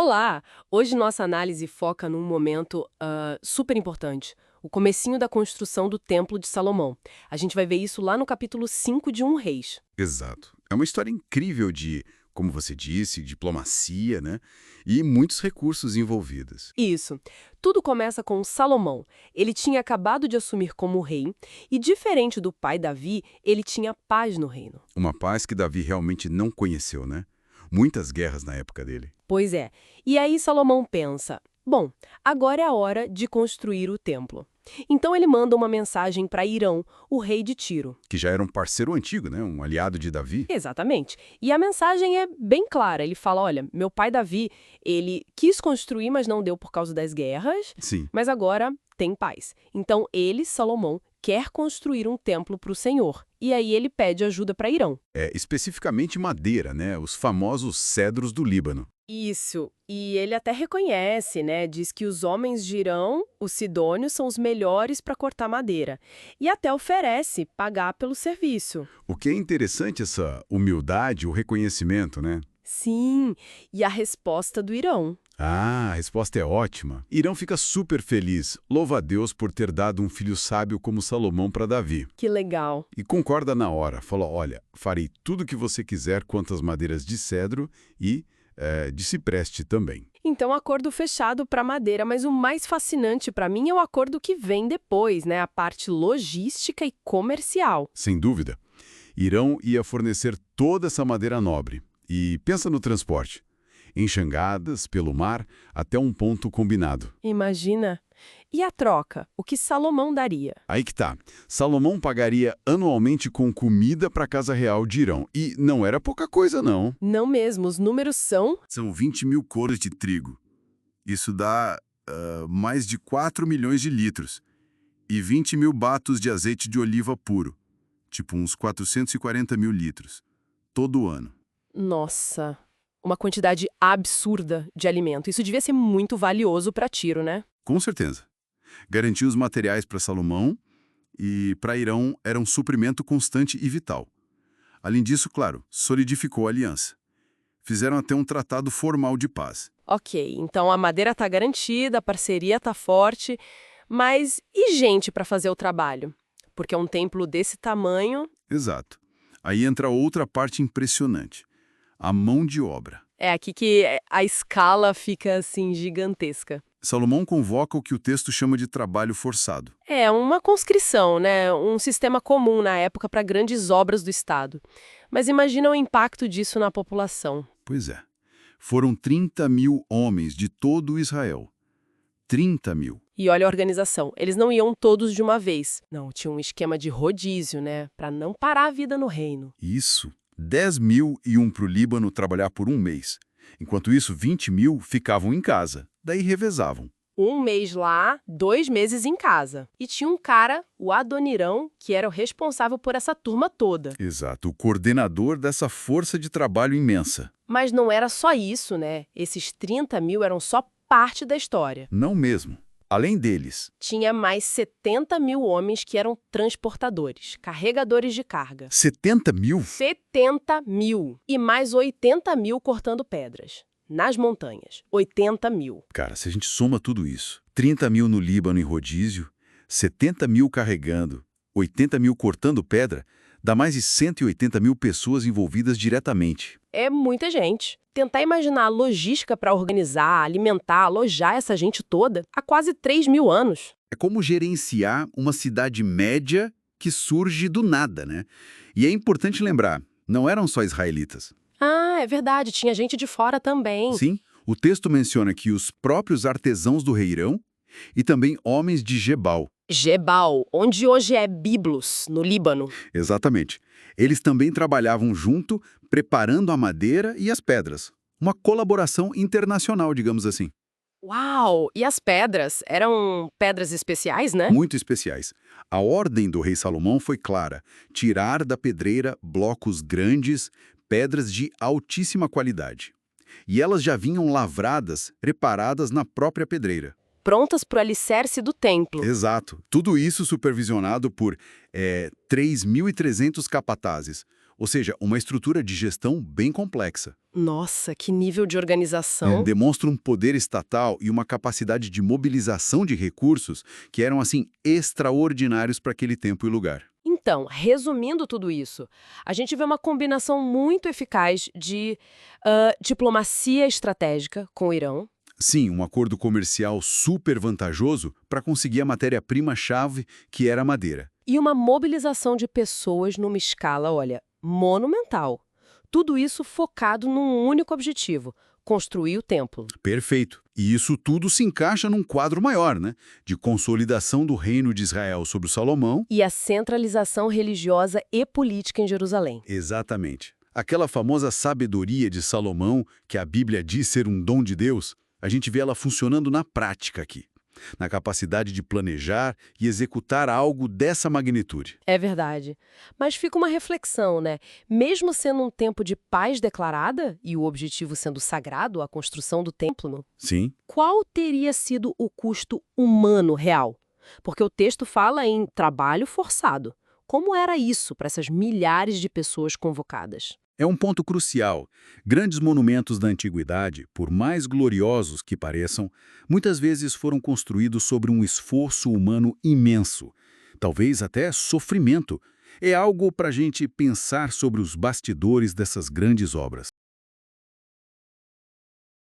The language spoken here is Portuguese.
Olá! Hoje nossa análise foca num momento super importante, o comecinho da construção do Templo de Salomão. A gente vai ver isso lá no capítulo 5 de Reis. Exato. É uma história incrível de, como você disse, diplomacia, né? E muitos recursos envolvidos. Isso. Tudo começa com Salomão. Ele tinha acabado de assumir como rei e, diferente do pai Davi, ele tinha paz no reino. Uma paz que Davi realmente não conheceu, né? Muitas guerras na época dele. Pois é. E aí Salomão pensa: bom, agora é a hora de construir o templo. Então ele manda uma mensagem para Hirão, o rei de Tiro. Que já era um parceiro antigo, né? Um aliado de Davi. Exatamente. E a mensagem é bem clara. Ele fala: olha, meu pai Davi, ele quis construir, mas não deu por causa das guerras, Sim. mas agora tem paz. Então ele, Salomão, quer construir um templo para o Senhor. E aí ele pede ajuda para Hirão. Especificamente madeira, né? Os famosos cedros do Líbano. Isso. E ele até reconhece, né? Diz que os homens de Hirão, os sidônios, são os melhores para cortar madeira. E até oferece pagar pelo serviço. O que é interessante essa humildade, o reconhecimento, né? Sim. E a resposta do Hirão. Ah, a resposta é ótima. Irão fica super feliz. Louva a Deus por ter dado um filho sábio como Salomão para Davi. Que legal. E concorda na hora. Falou, olha, farei tudo o que você quiser quanto às madeiras de cedro e de cipreste também. Então, acordo fechado para madeira, mas o mais fascinante para mim é o acordo que vem depois, né? A parte logística e comercial. Sem dúvida. Irão ia fornecer toda essa madeira nobre. E pensa no transporte. Enxangadas pelo mar até um ponto combinado. Imagina. E a troca? O que Salomão daria? Aí que tá. Salomão pagaria anualmente com comida para a casa real de Irão. E não era pouca coisa, não. Não mesmo, os números são... São 20 mil coros de trigo. Isso dá mais de 4 milhões de litros. E 20 mil batos de azeite de oliva puro. Tipo uns 440 mil litros. Todo ano. Nossa, uma quantidade absurda de alimento. Isso devia ser muito valioso para Tiro, né? Com certeza. Garantiu os materiais para Salomão e para Irão era um suprimento constante e vital. Além disso, claro, solidificou a aliança. Fizeram até um tratado formal de paz. Ok, então a madeira está garantida, a parceria está forte, mas e gente para fazer o trabalho? Porque um templo desse tamanho... Exato. Aí entra outra parte impressionante. A mão de obra. É aqui que a escala fica, assim, gigantesca. Salomão convoca o que o texto chama de trabalho forçado. É uma conscrição, né? Um sistema comum na época para grandes obras do Estado. Mas imagina o impacto disso na população. Pois é. Foram 30 mil homens de todo Israel. 30 mil. E olha a organização, eles não iam todos de uma vez. Não, tinha um esquema de rodízio, né? Para não parar a vida no reino. Isso. 10 mil iam para o Líbano trabalhar por um mês. Enquanto isso, 20 mil ficavam em casa. Daí revezavam. Um mês lá, 2 meses em casa. E tinha um cara, o Adonirão, que era o responsável por essa turma toda. Exato, o coordenador dessa força de trabalho imensa. Mas não era só isso, né? Esses 30 mil eram só parte da história. Não mesmo. Além deles, Tinha mais 70 mil homens que eram transportadores, carregadores de carga. 70 mil? 70 mil! E mais 80 mil cortando pedras. Nas montanhas. 80 mil. Cara, se a gente soma tudo isso, 30 mil no Líbano em rodízio, 70 mil carregando, 80 mil cortando pedra, dá mais de 180 mil pessoas envolvidas diretamente. É muita gente. Tentar imaginar a logística para organizar, alimentar, alojar essa gente toda há quase 3 mil anos. É como gerenciar uma cidade média que surge do nada, né? E é importante lembrar, não eram só israelitas. Ah, é verdade, tinha gente de fora também. Sim, o texto menciona que os próprios artesãos do rei Irão e também homens de Gebal. Gebal, onde hoje é Biblos, no Líbano. Exatamente. Eles também trabalhavam junto, preparando a madeira e as pedras. Uma colaboração internacional, digamos assim. Uau! E as pedras? Eram pedras especiais, né? Muito especiais. A ordem do rei Salomão foi clara: tirar da pedreira blocos grandes, pedras de altíssima qualidade. E elas já vinham lavradas, preparadas na própria pedreira. Prontas para o alicerce do templo. Exato. Tudo isso supervisionado por 3.300 capatazes, Ou seja, uma estrutura de gestão bem complexa. Nossa, que nível de organização. Demonstra um poder estatal e uma capacidade de mobilização de recursos que eram, assim, extraordinários para aquele tempo e lugar. Então, resumindo tudo isso, a gente vê uma combinação muito eficaz de diplomacia estratégica com o Irã. Sim, um acordo comercial super vantajoso para conseguir a matéria-prima-chave, que era a madeira. E uma mobilização de pessoas numa escala, olha, monumental. Tudo isso focado num único objetivo: construir o templo. Perfeito. E isso tudo se encaixa num quadro maior, né? De consolidação do reino de Israel sobre o Salomão. E a centralização religiosa e política em Jerusalém. Exatamente. Aquela famosa sabedoria de Salomão, que a Bíblia diz ser um dom de Deus, a gente vê ela funcionando na prática aqui. Na capacidade de planejar e executar algo dessa magnitude. É verdade. Mas fica uma reflexão, né? Mesmo sendo um tempo de paz declarada, e o objetivo sendo sagrado, a construção do templo, Sim. qual teria sido o custo humano real? Porque o texto fala em trabalho forçado. Como era isso para essas milhares de pessoas convocadas? É um ponto crucial. Grandes monumentos da antiguidade, por mais gloriosos que pareçam, muitas vezes foram construídos sobre um esforço humano imenso, talvez até sofrimento. É algo para a gente pensar sobre os bastidores dessas grandes obras.